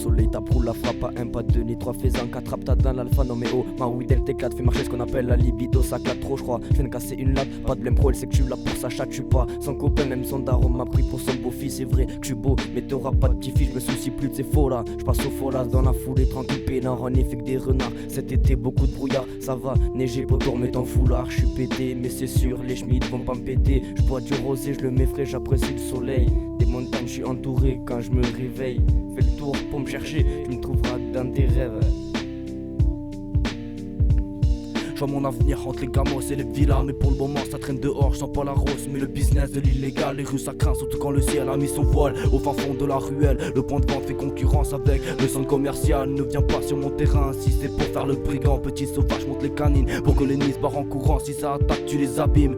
soleil tape, roule la frappe à un pas de ni 3 faisant 4 attrape ta dans l'alpha, non mais oh, ma oui d'elle t'éclate, fait marcher ce qu'on appelle la libido, ça claque trop je crois, je viens de casser une latte, pas de blême pro, elle sait que je suis là pour sa chatte, je suis pas son copain, même son daron m'a pris pour son beau-fils, c'est vrai que je suis beau, mais t'auras pas de petit-fils, je me soucie plus de ces faux là, je passe au folas dans la foulée, tranquille peinard, en effet que des renards, cet été beaucoup de brouillard, ça va, neiger, potour, mets ton foulard, je suis pété, mais c'est sûr, les schmids vont pas me péter, je bois du rosé, je le mets frais, j'apprécie le soleil, des montagnes, je suis entouré quand je me réveille, fais le tour pour me chercher, tu me trouveras dans tes rêves. Je vois mon avenir entre les gamos et les villas, mais pour le moment ça traîne dehors, je sens pas la rose. Mais le business de l'illégal, les rues ça craint, surtout quand le ciel a mis son voile au fin fond de la ruelle. Le point de vente fait concurrence avec le centre commercial. Ne viens pas sur mon terrain si c'est pour faire le brigand. Petit sauvage monte les canines pour que les nids barrent en courant. Si ça attaque tu les abîmes.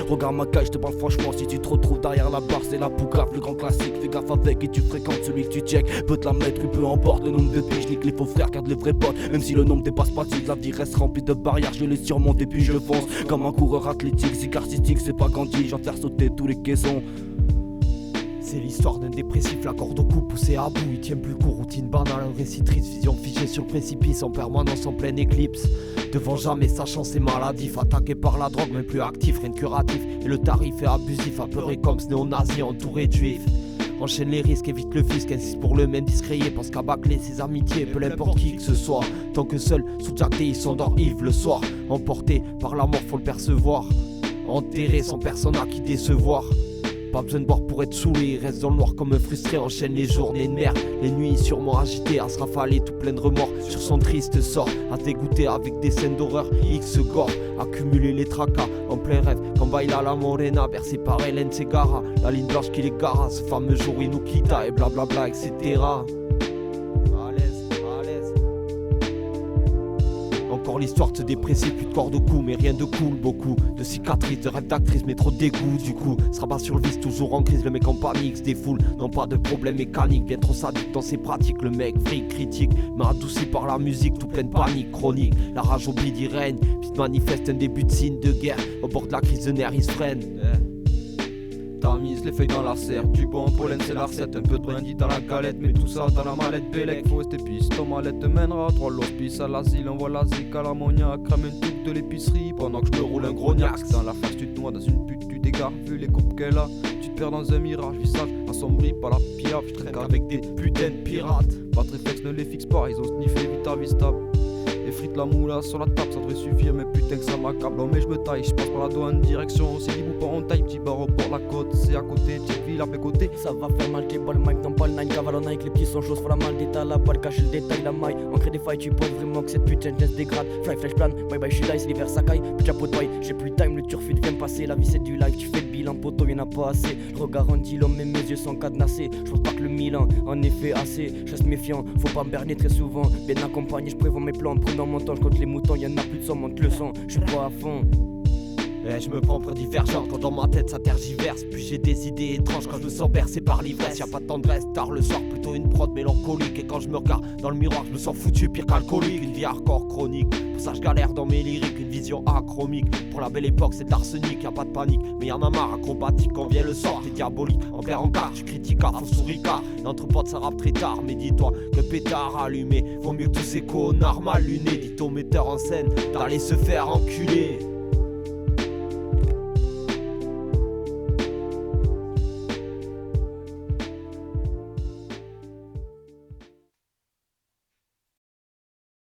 Regarde ma caille, je te parle franchement, si tu te retrouves derrière la barre, c'est la poucave, le grand classique. Fais gaffe avec et tu fréquentes celui que tu check. Peut te la mettre, peu importe le nombre de piges, nique les faux frères, garde les vrais potes. Même si le nombre dépasse pas, si la vie reste remplie de barrières, je les surmonte et puis je fonce. Comme un coureur athlétique, zig artistique, c'est pas Gandhi, j'en faire sauter tous les caissons. C'est l'histoire d'un dépressif, la corde au cou poussé à bout. Il tient plus le coup, routine banale, un récit triste, vision figée sur le précipice, en permanence en pleine éclipse. Devant jamais sachant ses maladifs, attaqué par la drogue, même plus actif, rien de curatif. Et le tarif est abusif, apeuré comme ce néo-nazi entouré de juifs. Enchaîne les risques, évite le fisc, insiste pour le même discréé. Pense qu'à bâcler ses amitiés, peu importe qui que ce soit. Tant que seul, sous Jack il s'endort Yves le soir. Emporté par la mort, faut le percevoir. Enterré sans personne à qui décevoir. Pas besoin de boire pour être saoulé, reste dans le noir comme un frustré, enchaîne les journées de merde, les nuits sûrement agitées, à se rafaler tout plein de remords sur son triste sort, à se dégoûter avec des scènes d'horreur, X gore, accumuler les tracas en plein rêve, quand baila la morena, bercé par Hélène Segara, la ligne blanche qui les gara, ce fameux jour il nous quitta et blablabla etc. Encore l'histoire de ce dépressif, plus de corde au cou, mais rien de cool, beaucoup de cicatrices, de rêves d'actrice, mais trop de dégoût du coup. Se rabat sur le vice, toujours en crise, le mec en panique, se défoule, non pas de problème mécanique, bien trop sadique dans ses pratiques, le mec fric critique, mais adouci par la musique, tout plein de panique chronique, la rage au bide y règne, puis se manifeste un début de signe de guerre, au bord de la crise de nerfs il se freine. Tamise les feuilles dans la serre, du bon pollen c'est la recette, un peu de brindis dans la galette, mais tout ça dans la mallette Bélec. Faut rester piste, ton mallette te mènera, 3 l'hospice à l'asile, envoie la zik à l'ammoniac, crame une tube de l'épicerie, pendant que je me roule un gros niax. Dans la face tu te noies, dans une pute tu t'égares, vu les coupes qu'elle a, tu te perds dans un mirage, visage assombri par la piaf, je traîne avec des putains de pirates. Pas de réflexe, ne les fixe pas, ils ont sniffé vite vista. Et frite la moula sur la table, ça devrait suffire, mais putain que ça m'accable. Oh mais je me taille, je passe par la douane, direction c'est libre ou pas en taille, petit bar au port la côte, c'est à côté, petite ville à mes côtés. Ça va faire mal, t'es pas le mic, dans pas le nine, cavale en Nike, les petits sont choses, faut la mal d'état, la balle, cacher le détail, la maille. On crée des failles, tu penses vraiment que cette putain de geste dégrade. Fly, flash plan, bye bye, je suis là, c'est l'hiver, ça caille, plus chapeau de paille, j'ai plus le time, le turfut vient passer, la vie c'est du live, tu fais le bilan, poteau, y'en a pas assez. Je regarde en dit l'homme, mais mes yeux sont cadenassés, je pense pas que le Milan, en effet assez, je reste méfiant, faut pas me berner très souvent, bien accompagné, je prévois mes plans, prenant mon temps, je compte les moutons, y'en a plus de sang, monte le sang, je suis pas à fond. Je me prends pour divergent quand dans ma tête ça tergiverse. Puis j'ai des idées étranges quand je me sens bercé par l'ivresse. Y'a pas de tendresse, tard le soir, plutôt une prod mélancolique. Et quand je me regarde dans le miroir, je me sens foutu, pire qu'alcoolique. Une vie hardcore chronique, pour ça je galère dans mes lyriques. Une vision achromique, pour la belle époque c'est de l'arsenic. Y'a pas de panique, mais y'en a marre, acrobatique. Quand vient le sort, t'es diabolique, en clair en quart, tu critiques à faux sourika. L'entre potes ça rappe très tard, mais dis-toi que pétard allumé vaut mieux que tous ces connards mal lunés. Dites au metteur en scène d'aller se faire enculer.